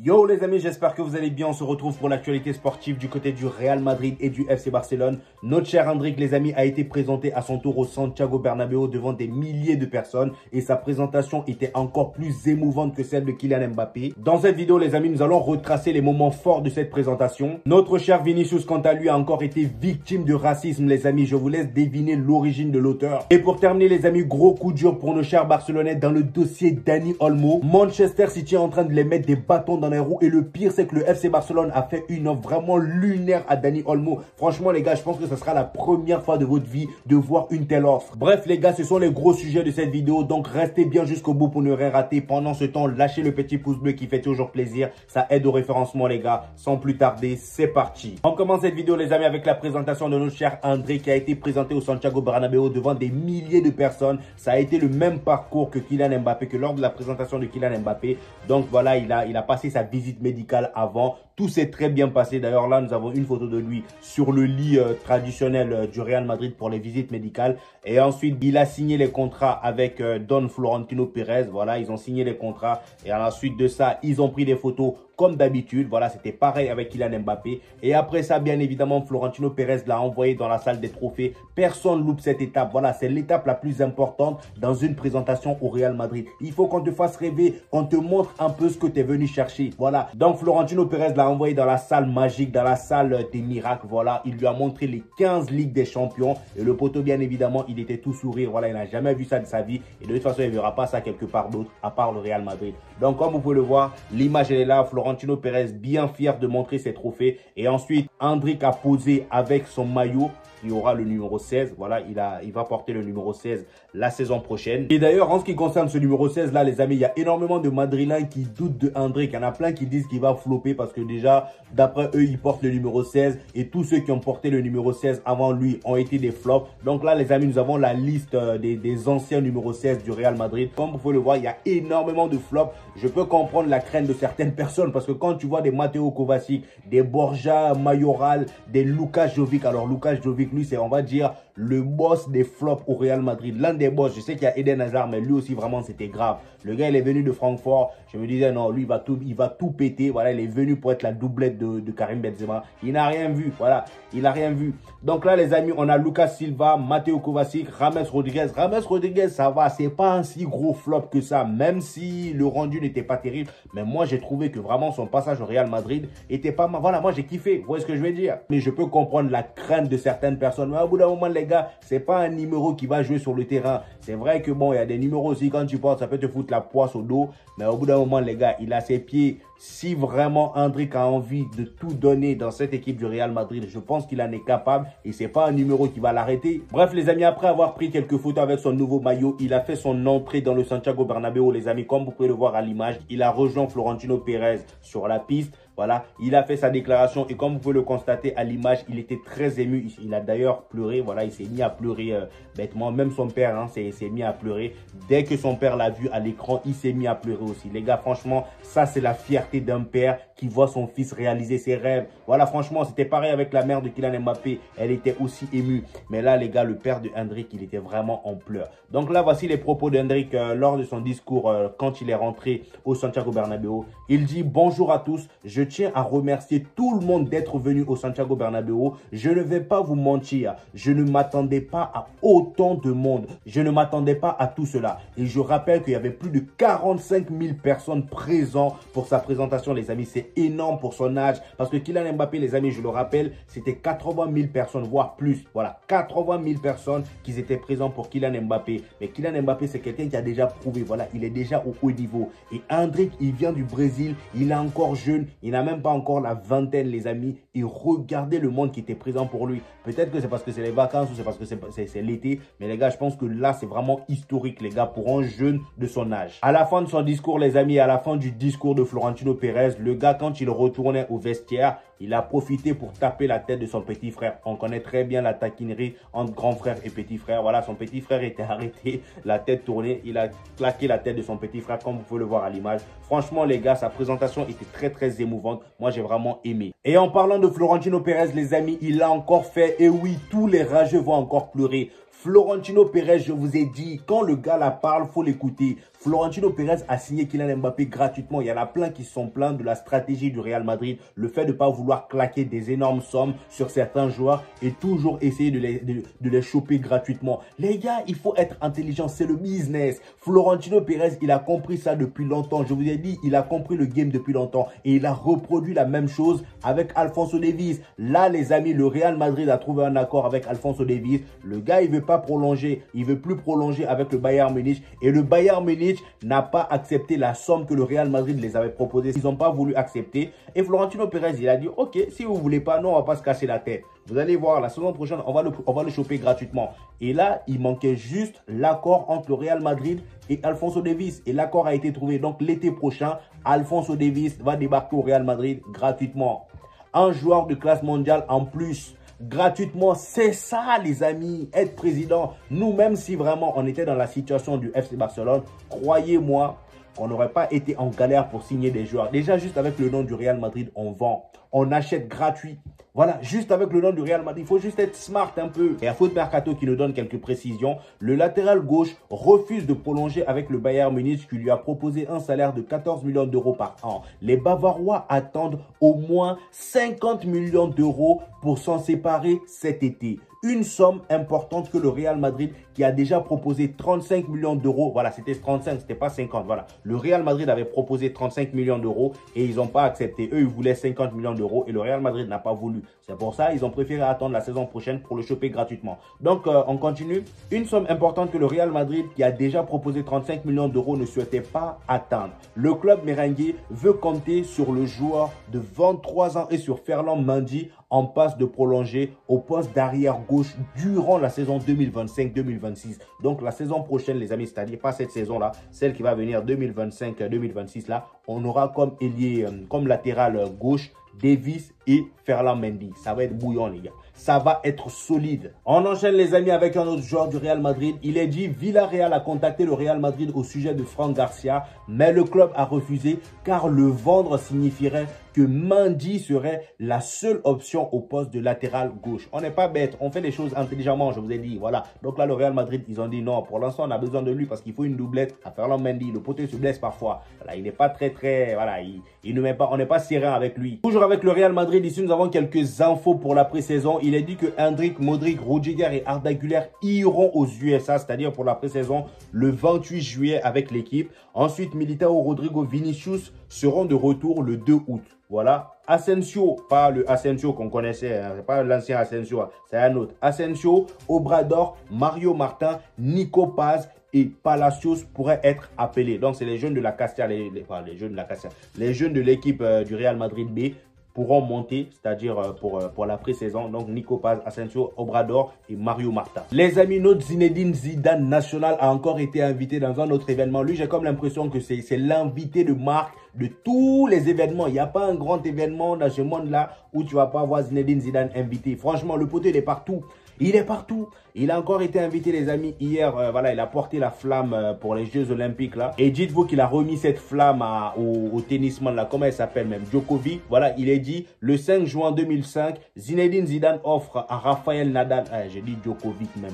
Yo les amis, j'espère que vous allez bien. On se retrouve pour l'actualité sportive du côté du Real Madrid et du FC Barcelone. Notre cher Endrick, les amis, a été présenté à son tour au Santiago Bernabéu devant des milliers de personnes. Et sa présentation était encore plus émouvante que celle de Kylian Mbappé. Dans cette vidéo, les amis, nous allons retracer les moments forts de cette présentation. Notre cher Vinicius, quant à lui, a encore été victime de racisme, les amis. Je vous laisse deviner l'origine de l'auteur. Et pour terminer, les amis, gros coup dur pour nos chers Barcelonais dans le dossier Dani Olmo. Manchester City est en train de les mettre des bâtons dans les roues et le pire c'est que le FC Barcelone a fait une offre vraiment lunaire à Dani Olmo. Franchement les gars, je pense que ce sera la première fois de votre vie de voir une telle offre. Bref les gars, ce sont les gros sujets de cette vidéo, donc restez bien jusqu'au bout pour ne rien rater. Pendant ce temps, lâchez le petit pouce bleu qui fait toujours plaisir, ça aide au référencement les gars. Sans plus tarder, c'est parti. On commence cette vidéo les amis avec la présentation de notre cher André qui a été présenté au Santiago Bernabéu devant des milliers de personnes. Ça a été le même parcours que Kylian Mbappé, que lors de la présentation de Kylian Mbappé. Donc voilà, il a passé sa visite médicale avant. Tout s'est très bien passé. D'ailleurs, là, nous avons une photo de lui sur le lit traditionnel du Real Madrid pour les visites médicales. Et ensuite, il a signé les contrats avec Don Florentino Pérez. Voilà, ils ont signé les contrats. Et à la suite de ça, ils ont pris des photos comme d'habitude. Voilà, c'était pareil avec Kylian Mbappé. Et après ça, bien évidemment, Florentino Pérez l'a envoyé dans la salle des trophées. Personne loupe cette étape. Voilà, c'est l'étape la plus importante dans une présentation au Real Madrid. Il faut qu'on te fasse rêver, qu'on te montre un peu ce que tu es venu chercher. Voilà, donc Florentino Pérez l'a envoyé dans la salle magique, dans la salle des miracles. Voilà, il lui a montré les 15 Ligues des Champions. Et le poteau, bien évidemment, il était tout sourire. Voilà, il n'a jamais vu ça de sa vie. Et de toute façon, il ne verra pas ça quelque part d'autre, à part le Real Madrid. Donc, comme vous pouvez le voir, l'image, elle est là. Florentino Pérez, bien fier de montrer ses trophées. Et ensuite, Endrick a posé avec son maillot. Il y aura le numéro 16. Voilà, il va porter le numéro 16 la saison prochaine. Et d'ailleurs, en ce qui concerne ce numéro 16 là, les amis, il y a énormément de Madrilènes qui doutent de Endrick. Il y en a plein qui disent qu'il va flopper parce que déjà, d'après eux, il porte le numéro 16. Et tous ceux qui ont porté le numéro 16 avant lui ont été des flops. Donc là, les amis, nous avons la liste des anciens numéro 16 du Real Madrid. Comme vous pouvez le voir, il y a énormément de flops. Je peux comprendre la crainte de certaines personnes parce que quand tu vois des Mateo Kovacic, des Borja Mayoral, des Luka Jovic. Alors, Luka Jovic, lui, c'est, on va dire, le boss des flops au Real Madrid. L'un des boss. Je sais qu'il y a Eden Hazard, mais lui aussi, vraiment, c'était grave. Le gars, il est venu de Francfort. Je me disais, non, lui, il va tout péter. Voilà, il est venu pour être la doublette de Karim Benzema. Il n'a rien vu. Voilà, il n'a rien vu. Donc là, les amis, on a Lucas Silva, Mateo Kovacic, James Rodriguez. James Rodriguez, ça va. C'est pas un si gros flop que ça, même si le rendu n'était pas terrible. Mais moi, j'ai trouvé que vraiment son passage au Real Madrid était pas mal. Voilà, moi, j'ai kiffé. Vous voyez ce que je veux dire? Mais je peux comprendre la crainte de certaines personnes. Mais au bout d'un moment, les gars, c'est pas un numéro qui va jouer sur le terrain. C'est vrai que bon, il y a des numéros aussi, quand tu portes, ça peut te foutre la poisse au dos. Mais au bout d'un moment, les gars, il a ses pieds. Si vraiment Endrick a envie de tout donner dans cette équipe du Real Madrid, je pense qu'il en est capable et c'est pas un numéro qui va l'arrêter. Bref, les amis, après avoir pris quelques photos avec son nouveau maillot, il a fait son entrée dans le Santiago Bernabéu, les amis, comme vous pouvez le voir à l'image. Il a rejoint Florentino Pérez sur la piste. Voilà, il a fait sa déclaration et comme vous pouvez le constater à l'image, il était très ému. Il a d'ailleurs pleuré, voilà, il s'est mis à pleurer bêtement. Même son père s'est mis à pleurer. Dès que son père l'a vu à l'écran, il s'est mis à pleurer aussi. Les gars, franchement, ça c'est la fierté d'un père qui voit son fils réaliser ses rêves. Voilà, franchement, c'était pareil avec la mère de Kylian Mbappé. Elle était aussi émue. Mais là, les gars, le père de Endrick, il était vraiment en pleurs. Donc là, voici les propos d'Endrick lors de son discours quand il est rentré au Santiago Bernabéu. Il dit: bonjour à tous, je tiens à remercier tout le monde d'être venu au Santiago Bernabéu. Je ne vais pas vous mentir, je ne m'attendais pas à autant de monde. Je ne m'attendais pas à tout cela. Et je rappelle qu'il y avait plus de 45 000 personnes présentes pour sa présentation, les amis. C'est énorme pour son âge. Parce que Kylian Mbappé, les amis, je le rappelle, c'était 80 000 personnes, voire plus. Voilà, 80 000 personnes qui étaient présentes pour Kylian Mbappé. Mais Kylian Mbappé, c'est quelqu'un qui a déjà prouvé. Voilà, il est déjà au haut niveau. Et Endrick, il vient du Brésil. Il est encore jeune. Il n'a même pas encore la vingtaine, les amis. Et regardez le monde qui était présent pour lui. Peut-être que c'est parce que c'est les vacances ou c'est parce que c'est l'été. Mais les gars, je pense que là, c'est vraiment historique, les gars, pour un jeune de son âge. À la fin de son discours, les amis, à la fin du discours de Florentino Pérez, le gars, quand il retournait au vestiaire, il a profité pour taper la tête de son petit frère. On connaît très bien la taquinerie entre grand frère et petit frère. Voilà, son petit frère était arrêté, la tête tournée. Il a claqué la tête de son petit frère, comme vous pouvez le voir à l'image. Franchement, les gars, sa présentation était très, très émouvante. Moi, j'ai vraiment aimé. Et en parlant de Florentino Pérez, les amis, il l'a encore fait. Et oui, tous les rageux vont encore pleurer. Florentino Pérez, je vous ai dit, quand le gars la parle, faut l'écouter. Florentino Pérez a signé Kylian Mbappé gratuitement. Il y en a plein qui sont plaints de la stratégie du Real Madrid. Le fait de ne pas vouloir claquer des énormes sommes sur certains joueurs et toujours essayer de les choper gratuitement. Les gars, il faut être intelligent. C'est le business. Florentino Pérez, il a compris ça depuis longtemps. Je vous ai dit, il a compris le game depuis longtemps. Et il a reproduit la même chose avec Alphonso Davies. Là, les amis, le Real Madrid a trouvé un accord avec Alphonso Davies. Le gars, il ne veut pas prolonger. Il ne veut plus prolonger avec le Bayern Munich. Et le Bayern Munich n'a pas accepté la somme que le Real Madrid les avait proposée. Ils n'ont pas voulu accepter. Et Florentino Pérez, il a dit, ok, si vous ne voulez pas, non, on ne va pas se casser la tête. Vous allez voir, la saison prochaine, on va le choper gratuitement. Et là, il manquait juste l'accord entre le Real Madrid et Alphonso Davies. Et l'accord a été trouvé. Donc, l'été prochain, Alphonso Davies va débarquer au Real Madrid gratuitement. Un joueur de classe mondiale en plus. Gratuitement, c'est ça les amis, être président. Nous, même si vraiment on était dans la situation du FC Barcelone, croyez-moi, on n'aurait pas été en galère pour signer des joueurs. Déjà, juste avec le nom du Real Madrid, on vend, on achète gratuit. Voilà, juste avec le nom du Real Madrid, il faut juste être smart un peu. Et à Foot Mercato qui nous donne quelques précisions, le latéral gauche refuse de prolonger avec le Bayern Munich qui lui a proposé un salaire de 14 millions d'euros par an. Les Bavarois attendent au moins 50 millions d'euros pour s'en séparer cet été. Une somme importante que le Real Madrid qui a déjà proposé 35 millions d'euros. Voilà, c'était 35, c'était pas 50. Voilà, le Real Madrid avait proposé 35 millions d'euros et ils n'ont pas accepté. Eux, ils voulaient 50 millions d'euros et le Real Madrid n'a pas voulu. C'est pour ça ils ont préféré attendre la saison prochaine pour le choper gratuitement. Donc, on continue. Une somme importante que le Real Madrid qui a déjà proposé 35 millions d'euros ne souhaitait pas atteindre. Le club merengue veut compter sur le joueur de 23 ans et sur Ferland Mendy en passe de prolonger au poste d'arrière gauche durant la saison 2025-2026. Donc la saison prochaine les amis, c'est-à-dire pas cette saison-là, celle qui va venir 2025-2026 là, on aura comme ailier, comme latéral gauche Davies et Ferland Mendy. Ça va être bouillant les gars. Ça va être solide. On enchaîne les amis avec un autre joueur du Real Madrid. Il est dit Villarreal a contacté le Real Madrid au sujet de Fran Garcia, mais le club a refusé car le vendre signifierait que Mendy serait la seule option au poste de latéral gauche. On n'est pas bête, on fait les choses intelligemment, je vous ai dit, voilà. Donc là, le Real Madrid, ils ont dit non, pour l'instant, on a besoin de lui parce qu'il faut une doublette à Ferland Mendy. Le poteau se blesse parfois. Voilà, il n'est pas très, voilà, il ne met pas, on n'est pas serein avec lui. Toujours avec le Real Madrid, ici, nous avons quelques infos pour la pré-saison. Il est dit que Endrick, Modric, Rudiger et Arda Güler iront aux USA, c'est-à-dire pour la pré-saison, le 28 juillet avec l'équipe. Ensuite, Militao, Rodrigo, Vinicius seront de retour le 2 août. Voilà. Asensio, pas le Asensio qu'on connaissait, hein, c'est pas l'ancien Asensio, hein, c'est un autre. Asensio, Obrador, Mario Martin, Nico Paz et Palacios pourraient être appelés. Donc, c'est les jeunes de la Castilla, les jeunes de la Castilla, les jeunes de l'équipe du Real Madrid B pourront monter, c'est-à-dire pour la pré-saison. Donc, Nico Paz, Asensio, Obrador et Mario Martin. Les amis, notre Zinedine Zidane national a encore été invité dans un autre événement. Lui, j'ai comme l'impression que c'est l'invité de marque de tous les événements. Il n'y a pas un grand événement dans ce monde-là où tu vas pas voir Zinedine Zidane invité. Franchement, le poteau, il est partout. Il est partout. Il a encore été invité, les amis, hier. Voilà, il a porté la flamme pour les Jeux Olympiques, là. Et dites-vous qu'il a remis cette flamme au tennisman, là. Comment elle s'appelle même? Djokovic. Voilà, il est dit, le 5 juin 2005, Zinedine Zidane offre à Rafael Nadal. Ah, j'ai dit Djokovic même.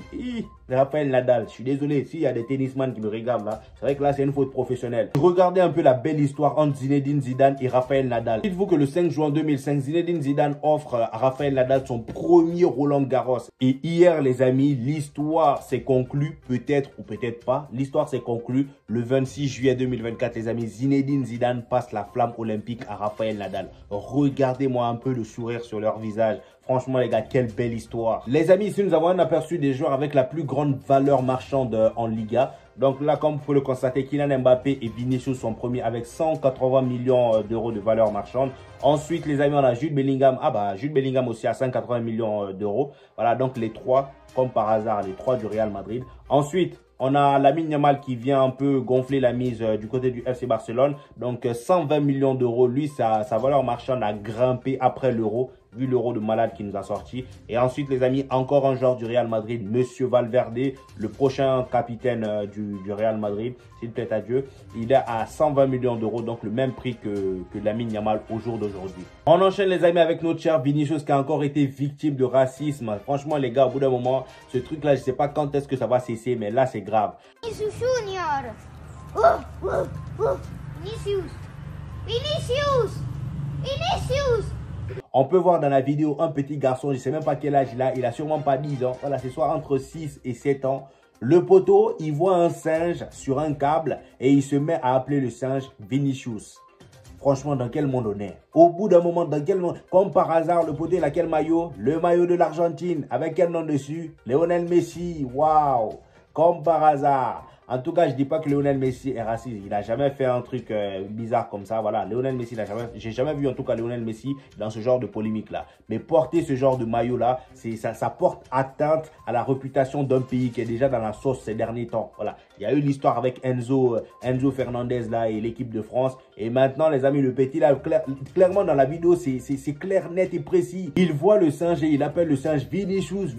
Rafael Nadal, je suis désolé. S'il y a des tennisman qui me regardent, là, c'est vrai que là, c'est une faute professionnelle. Regardez un peu la belle histoire entre Zinedine Zidane et Rafael Nadal. Dites-vous que le 5 juin 2005, Zinedine Zidane offre à Rafael Nadal son premier Roland Garros. Et hier, les amis, l'histoire s'est conclue, peut-être ou peut-être pas. L'histoire s'est conclue le 26 juillet 2024, les amis. Zinedine Zidane passe la flamme olympique à Rafael Nadal. Regardez-moi un peu le sourire sur leur visage. Franchement, les gars, quelle belle histoire. Les amis, ici, nous avons un aperçu des joueurs avec la plus grande valeur marchande en Liga. Donc là, comme vous pouvez le constater, Kylian Mbappé et Vinicius sont premiers avec 180 millions d'euros de valeur marchande. Ensuite, les amis, on a Jude Bellingham. Ah bah, Jude Bellingham aussi à 180 millions d'euros. Voilà, donc les trois, comme par hasard, les trois du Real Madrid. Ensuite, on a Lamine Yamal qui vient un peu gonfler la mise du côté du FC Barcelone. Donc 120 millions d'euros. Lui, sa valeur marchande a grimpé après l'euro. vu l'euro de malade qui nous a sorti. Et ensuite, les amis, encore un joueur du Real Madrid, Monsieur Valverde, le prochain capitaine du Real Madrid, s'il plaît à Dieu. Il est à 120 millions d'euros, donc le même prix que Lamine Yamal au jour d'aujourd'hui. On enchaîne, les amis, avec notre cher Vinicius qui a encore été victime de racisme. Franchement, les gars, au bout d'un moment, ce truc-là, je ne sais pas quand est-ce que ça va cesser, mais là, c'est grave. Vinicius Junior. Vinicius. Vinicius. Vinicius. On peut voir dans la vidéo un petit garçon, je ne sais même pas quel âge il a. Il a sûrement pas 10 ans. Voilà, c'est soit entre 6 et 7 ans. Le poteau, il voit un singe sur un câble et il se met à appeler le singe Vinicius. Franchement, dans quel monde on est? Au bout d'un moment, dans quel monde? Comme par hasard, le poteau, il a quel maillot? Le maillot de l'Argentine. Avec quel nom dessus? Lionel Messi. Waouh! Comme par hasard. En tout cas, je ne dis pas que Lionel Messi est raciste. Il n'a jamais fait un truc bizarre comme ça. Voilà, Lionel Messi, j'ai jamais vu en tout cas Lionel Messi dans ce genre de polémique-là. Mais porter ce genre de maillot-là, ça porte atteinte à la réputation d'un pays qui est déjà dans la sauce ces derniers temps. Voilà, il y a eu l'histoire avec Enzo Fernandez là et l'équipe de France. Et maintenant, les amis, le petit là, clairement dans la vidéo, c'est clair, net et précis. Il voit le singe et il appelle le singe Vinicius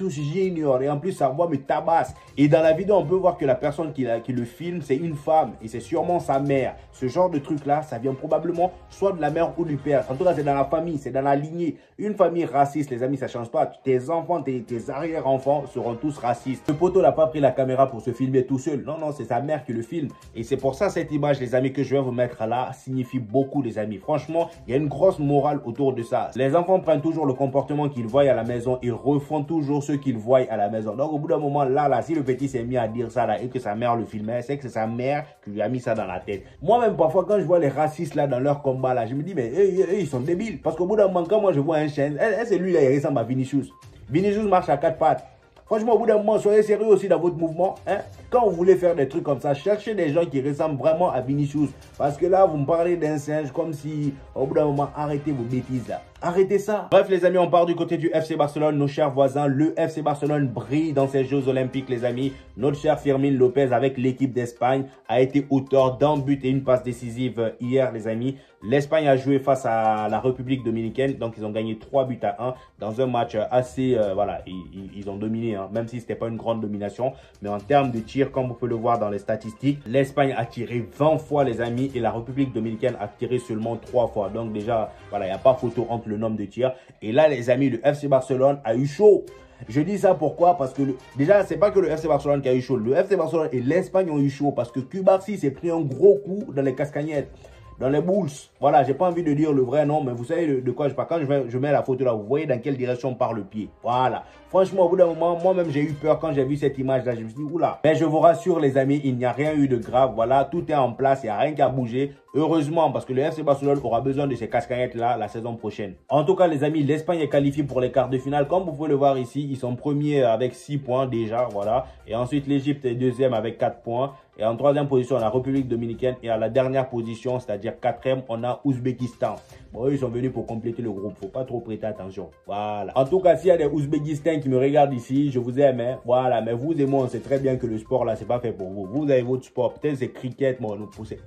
Junior. Et en plus, sa voix me tabasse. Et dans la vidéo, on peut voir que la personne qui le filme, c'est une femme et c'est sûrement sa mère. Ce genre de truc là, ça vient probablement soit de la mère ou du père. En tout cas, c'est dans la famille, c'est dans la lignée. Une famille raciste, les amis, ça change pas. Tes enfants, tes arrière-enfants seront tous racistes. Le poteau n'a pas pris la caméra pour se filmer tout seul. Non, c'est sa mère qui le filme. Et c'est pour ça cette image, les amis, que je vais vous mettre là, signifie beaucoup, les amis. Franchement, il y a une grosse morale autour de ça. Les enfants prennent toujours le comportement qu'ils voient à la maison et refont toujours ce qu'ils voient à la maison. Donc, au bout d'un moment, là, si le petit s'est mis à dire ça là et que sa mère le filmait, c'est que c'est sa mère qui lui a mis ça dans la tête. Moi-même, parfois, quand je vois les racistes là dans leur combat là, je me dis, mais ils sont débiles. Parce qu'au bout d'un moment, quand moi je vois un chien, c'est lui là, il ressemble à Vinicius. Vinicius marche à 4 pattes. Franchement, au bout d'un moment, soyez sérieux aussi dans votre mouvement. Hein? Quand vous voulez faire des trucs comme ça, cherchez des gens qui ressemblent vraiment à Vinicius. Parce que là, vous me parlez d'un singe comme si, au bout d'un moment, arrêtez vos bêtises là. Arrêtez ça. Bref, les amis, on part du côté du FC Barcelone, nos chers voisins. Le FC Barcelone brille dans ces Jeux Olympiques, les amis. Notre cher Fermín López, avec l'équipe d'Espagne, a été auteur d'un but et une passe décisive hier, les amis. L'Espagne a joué face à la République dominicaine, donc ils ont gagné 3-1 dans un match assez, voilà, ils ont dominé, hein, même si c'était pas une grande domination. Mais en termes de tir, comme vous pouvez le voir dans les statistiques, l'Espagne a tiré 20 fois, les amis, et la République dominicaine a tiré seulement 3 fois. Donc déjà, voilà, il n'y a pas photo entre le nombre de tirs. Et là, les amis, le FC Barcelone a eu chaud. Je dis ça pourquoi? Parce que déjà, c'est pas que le FC Barcelone qui a eu chaud. Le FC Barcelone et l'Espagne ont eu chaud parce que Cubarsí s'est pris un gros coup dans les cascagnettes, dans les boules. Voilà, j'ai pas envie de dire le vrai nom, mais vous savez de quoi je parle. Quand je mets la photo là, vous voyez dans quelle direction part le pied. Voilà. Franchement, au bout d'un moment, moi-même, j'ai eu peur quand j'ai vu cette image-là. Je me suis dit, oula. Mais je vous rassure, les amis, il n'y a rien eu de grave. Voilà, tout est en place. Il n'y a rien qu'à bouger. Heureusement, parce que le FC Barcelone aura besoin de ces cascagnettes-là la saison prochaine. En tout cas, les amis, l'Espagne est qualifiée pour les quarts de finale. Comme vous pouvez le voir ici, ils sont premiers avec 6 points déjà. Voilà. Et ensuite, l'Égypte est deuxième avec 4 points. Et en troisième position, la République dominicaine. Et à la dernière position, c'est-à-dire quatrième, on a Ouzbékistan. Bon, ils sont venus pour compléter le groupe. Faut pas trop prêter attention. Voilà. En tout cas, s'il y a des Ouzbékistans qui me regardent ici, je vous aime. Hein. Voilà. Mais vous et moi, on sait très bien que le sport là, c'est pas fait pour vous. Vous avez votre sport. Peut-être c'est cricket. Bon,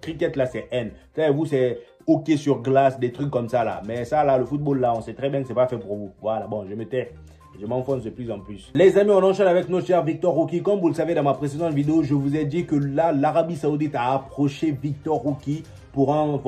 cricket là, c'est N. Peut-être vous, c'est hockey sur glace, des trucs comme ça là. Mais ça là, le football là, on sait très bien que c'est pas fait pour vous. Voilà. Bon, je me tais. Je m'enfonce de plus en plus. Les amis, on enchaîne avec notre cher Victor Roque. Comme vous le savez, dans ma précédente vidéo, je vous ai dit que là, l'Arabie Saoudite a approché Victor Roque pour un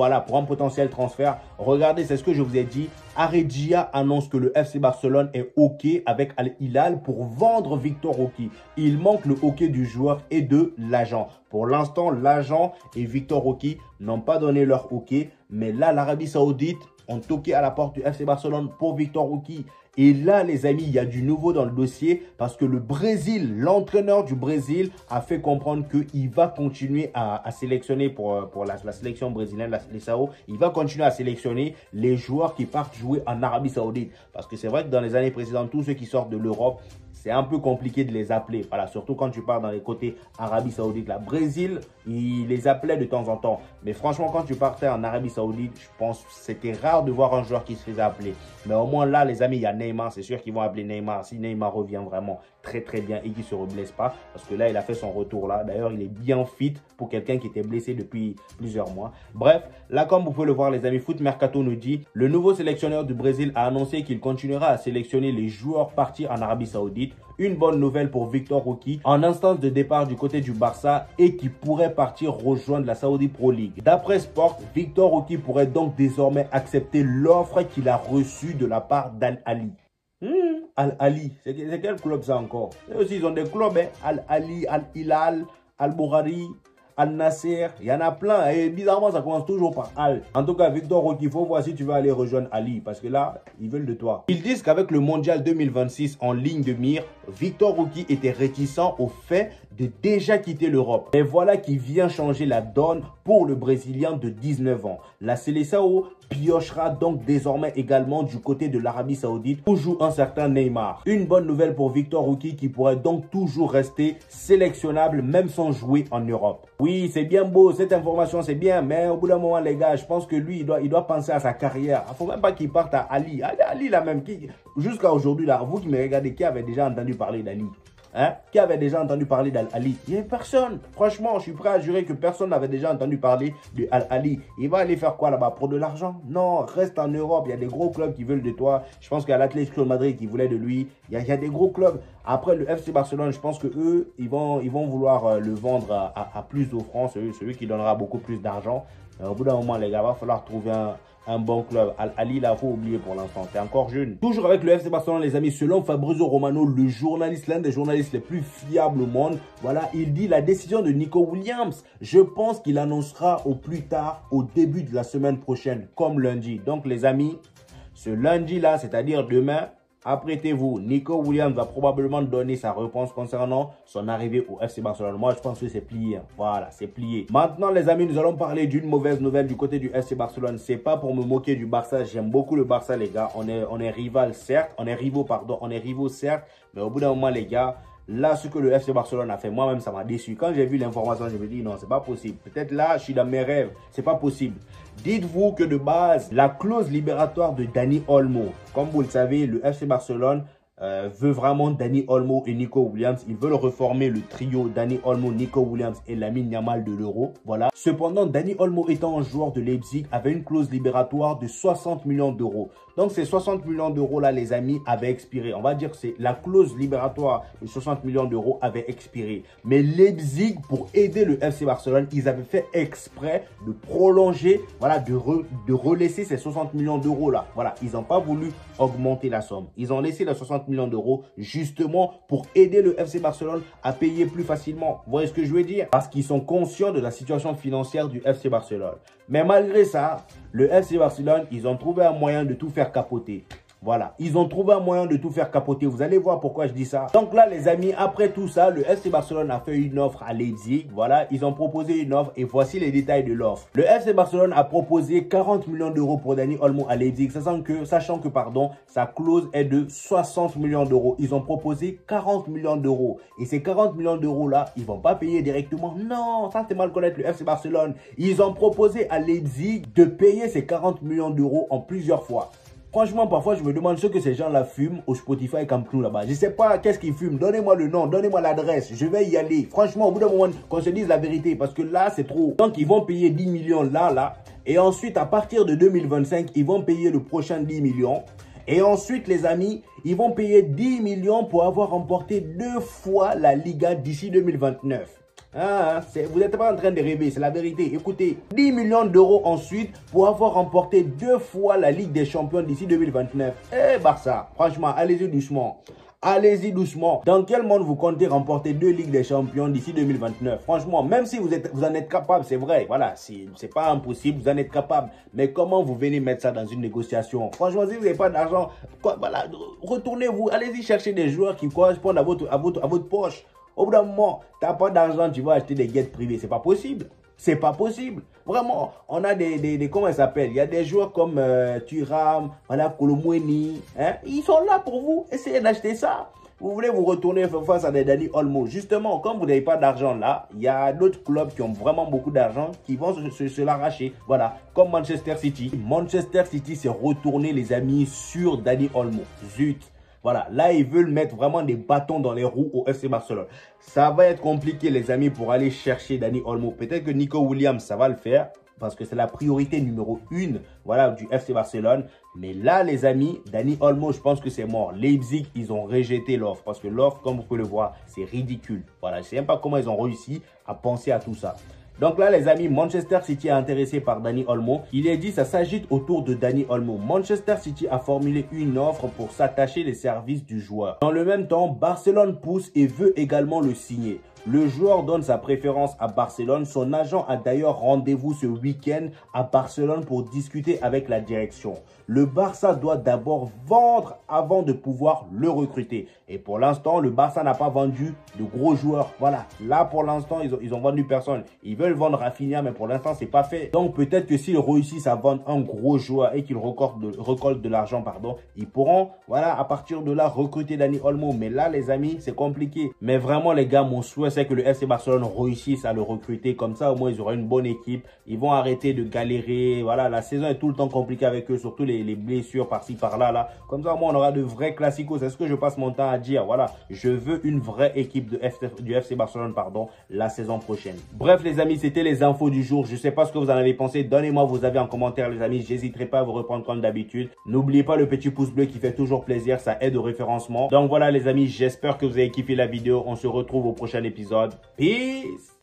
potentiel transfert. Regardez, c'est ce que je vous ai dit. Aredia annonce que le FC Barcelone est OK avec Al Hilal pour vendre Victor Roque. Il manque le OK du joueur et de l'agent. Pour l'instant, l'agent et Victor Roque n'ont pas donné leur OK. Mais là, l'Arabie Saoudite ont toqué à la porte du FC Barcelone pour Victor Roque. Et là, les amis, il y a du nouveau dans le dossier parce que le Brésil, l'entraîneur du Brésil a fait comprendre qu'il va continuer à sélectionner pour la sélection brésilienne, les SAO. Il va continuer à sélectionner les joueurs qui partent jouer en Arabie Saoudite. Parce que c'est vrai que dans les années précédentes, tous ceux qui sortent de l'Europe, c'est un peu compliqué de les appeler. Voilà, surtout quand tu pars dans les côtés Arabie Saoudite. Là, Brésil, il les appelait de temps en temps. Mais franchement, quand tu partais en Arabie Saoudite, je pense que c'était rare de voir un joueur qui se faisait appeler. Mais au moins là, les amis, il y a Neymar. C'est sûr qu'ils vont appeler Neymar. Si Neymar revient vraiment très très bien et qu'il ne se reblesse pas. Parce que là, il a fait son retour là. D'ailleurs, il est bien fit pour quelqu'un qui était blessé depuis plusieurs mois. Bref, là, comme vous pouvez le voir, les amis, Foot Mercato nous dit, le nouveau sélectionneur du Brésil a annoncé qu'il continuera à sélectionner les joueurs partis en Arabie Saoudite. Une bonne nouvelle pour Victor Roque, en instance de départ du côté du Barça et qui pourrait partir rejoindre la Saudi Pro League. D'après Sport, Victor Roque pourrait donc désormais accepter l'offre qu'il a reçue de la part d'Al Ahly. Al Ahly, c'est quel club ça encore? Eux aussi, ils ont des clubs, hein? Al Ahly, Al Hilal, Al Bourari, Al Nasser, il y en a plein. Et bizarrement, ça commence toujours par Al. En tout cas, Victor Roque, il faut voir si tu vas aller rejoindre Ali. Parce que là, ils veulent de toi. Ils disent qu'avec le Mondial 2026 en ligne de mire, Victor Roque était réticent au fait de déjà quitter l'Europe. Et voilà qui vient changer la donne pour le Brésilien de 19 ans. La Seleção piochera donc désormais également du côté de l'Arabie Saoudite où joue un certain Neymar. Une bonne nouvelle pour Victor Roque qui pourrait donc toujours rester sélectionnable même sans jouer en Europe. Oui, c'est bien beau, cette information c'est bien, mais au bout d'un moment les gars, je pense que lui, il doit penser à sa carrière. Il ne faut même pas qu'il parte à Ali. Ali là même, jusqu'à aujourd'hui là, vous qui me regardez, qui avez déjà entendu parler d'Ali? Hein? Qui avait déjà entendu parler d'Al Ahly? Il n'y a personne. Franchement, je suis prêt à jurer que personne n'avait déjà entendu parler de Al Ahly. Il va aller faire quoi là-bas? Pour de l'argent? Non, reste en Europe. Il y a des gros clubs qui veulent de toi. Je pense qu'il y a l'Atlético de Madrid qui voulait de lui. Il y a des gros clubs. Après, le FC Barcelone, je pense que eux, ils vont vouloir le vendre à plus d'offrances. Celui qui donnera beaucoup plus d'argent. Au bout d'un moment, les gars, il va falloir trouver un bon club. Al Ahly, là, il faut oublier pour l'instant. T'es encore jeune. Toujours avec le FC Barcelone, les amis, selon Fabrizio Romano, le journaliste, l'un des journalistes les plus fiables au monde, voilà, il dit la décision de Nico Williams. Je pense qu'il annoncera au plus tard, au début de la semaine prochaine, comme lundi. Donc, les amis, ce lundi-là, c'est-à-dire demain, apprêtez-vous, Nico Williams va probablement donner sa réponse concernant son arrivée au FC Barcelone. Moi, je pense que c'est plié. Voilà, c'est plié. Maintenant, les amis, nous allons parler d'une mauvaise nouvelle du côté du FC Barcelone. C'est pas pour me moquer du Barça. J'aime beaucoup le Barça, les gars. On est rival, certes. On est rivaux, certes. Mais au bout d'un moment, les gars, là, ce que le FC Barcelone a fait, moi-même, ça m'a déçu. Quand j'ai vu l'information, je me dis, non, c'est pas possible. Peut-être là, je suis dans mes rêves. C'est pas possible. Dites-vous que de base, la clause libératoire de Dani Olmo, comme vous le savez, le FC Barcelone veut vraiment Dani Olmo et Nico Williams. Ils veulent reformer le trio Dani Olmo, Nico Williams et Lamine Yamal de l'Euro. Voilà. Cependant, Dani Olmo étant un joueur de Leipzig avait une clause libératoire de 60 millions d'euros. Donc, ces 60 millions d'euros là, les amis, avaient expiré. On va dire que c'est la clause libératoire de 60 millions d'euros avait expiré. Mais Leipzig, pour aider le FC Barcelone, ils avaient fait exprès de prolonger, voilà, de relaisser ces 60 millions d'euros là. Voilà, ils n'ont pas voulu augmenter la somme. Ils ont laissé les 60 millions d'euros justement pour aider le FC Barcelone à payer plus facilement. Vous voyez ce que je veux dire? Parce qu'ils sont conscients de la situation financière du FC Barcelone. Mais malgré ça, le FC Barcelone, ils ont trouvé un moyen de tout faire capoter. Voilà, ils ont trouvé un moyen de tout faire capoter. Vous allez voir pourquoi je dis ça. Donc là, les amis, après tout ça, le FC Barcelone a fait une offre à Leipzig. Voilà, ils ont proposé une offre et voici les détails de l'offre. Le FC Barcelone a proposé 40 millions d'euros pour Dani Olmo à Leipzig, sachant que sa clause est de 60 millions d'euros. Ils ont proposé 40 millions d'euros. Et ces 40 millions d'euros là, ils vont pas payer directement. Non, ça c'est mal connaître le FC Barcelone. Ils ont proposé à Leipzig de payer ces 40 millions d'euros en plusieurs fois. Franchement, parfois, je me demande ce que ces gens-là fument au Spotify Camp Nou là-bas. Je ne sais pas qu'est-ce qu'ils fument. Donnez-moi le nom, donnez-moi l'adresse. Je vais y aller. Franchement, au bout d'un moment, qu'on se dise la vérité. Parce que là, c'est trop. Donc, ils vont payer 10 millions là. Et ensuite, à partir de 2025, ils vont payer le prochain 10 millions. Et ensuite, les amis, ils vont payer 10 millions pour avoir remporté 2 fois la Liga d'ici 2029. Vous n'êtes pas en train de rêver, c'est la vérité. Écoutez, 10 millions d'euros ensuite pour avoir remporté 2 fois la Ligue des Champions d'ici 2029. Barça, franchement, allez-y doucement. Allez-y doucement. Dans quel monde vous comptez remporter 2 Ligues des Champions d'ici 2029? Franchement, même si vous en êtes capable, c'est vrai. Voilà, c'est pas impossible, vous en êtes capable. Mais comment vous venez mettre ça dans une négociation? Franchement, si vous n'avez pas d'argent, voilà, retournez-vous. Allez-y chercher des joueurs qui correspondent à votre poche. Au bout d'un moment, tu n'as pas d'argent, tu vas acheter des jets privés. C'est pas possible. C'est pas possible. Vraiment, on a comment ils s'appellent? Il y a des joueurs comme Thuram, voilà, Kolo Muani. Ils sont là pour vous. Essayez d'acheter ça. vous voulez vous retourner face à des Dani Olmo. Justement, comme vous n'avez pas d'argent là, il y a d'autres clubs qui ont vraiment beaucoup d'argent qui vont se l'arracher. Voilà, comme Manchester City. Manchester City s'est retourné, les amis, sur Dani Olmo. Zut. Voilà, là, ils veulent mettre vraiment des bâtons dans les roues au FC Barcelone. Ça va être compliqué, les amis, pour aller chercher Dani Olmo. Peut-être que Nico Williams, ça va le faire, parce que c'est la priorité numéro 1, voilà, du FC Barcelone. Mais là, les amis, Dani Olmo, je pense que c'est mort. Leipzig, ils ont rejeté l'offre, parce que l'offre, comme vous pouvez le voir, c'est ridicule. Voilà, je ne sais même pas comment ils ont réussi à penser à tout ça. Donc là, les amis, Manchester City est intéressé par Dani Olmo. Il est dit, ça s'agite autour de Dani Olmo. Manchester City a formulé une offre pour s'attacher les services du joueur. Dans le même temps, Barcelone pousse et veut également le signer. Le joueur donne sa préférence à Barcelone. Son agent a d'ailleurs rendez-vous ce week-end à Barcelone pour discuter avec la direction. Le Barça doit d'abord vendre avant de pouvoir le recruter. Et pour l'instant, le Barça n'a pas vendu de gros joueurs. Voilà, là pour l'instant, ils ont vendu personne. Ils veulent vendre Rafinha, mais pour l'instant, c'est pas fait. Donc peut-être que s'ils réussissent à vendre un gros joueur et qu'ils récoltent de l'argent, ils pourront, voilà, à partir de là, recruter Dani Olmo. Mais là, les amis, c'est compliqué. Mais vraiment, les gars, mon souhait, c'est que le FC Barcelone réussisse à le recruter. Comme ça, au moins, ils auront une bonne équipe. Ils vont arrêter de galérer. Voilà, la saison est tout le temps compliquée avec eux, surtout les blessures par-ci, par-là. Là. Comme ça, au moins, on aura de vrais classicos. C'est ce que je passe mon temps à dire. Voilà, je veux une vraie équipe du FC Barcelone, la saison prochaine. Bref, les amis, c'était les infos du jour. Je ne sais pas ce que vous en avez pensé. Donnez-moi vos avis en commentaire, les amis. J'hésiterai pas à vous reprendre comme d'habitude. N'oubliez pas le petit pouce bleu qui fait toujours plaisir. Ça aide au référencement. Donc voilà, les amis, j'espère que vous avez kiffé la vidéo. On se retrouve au prochain épisode. Peace!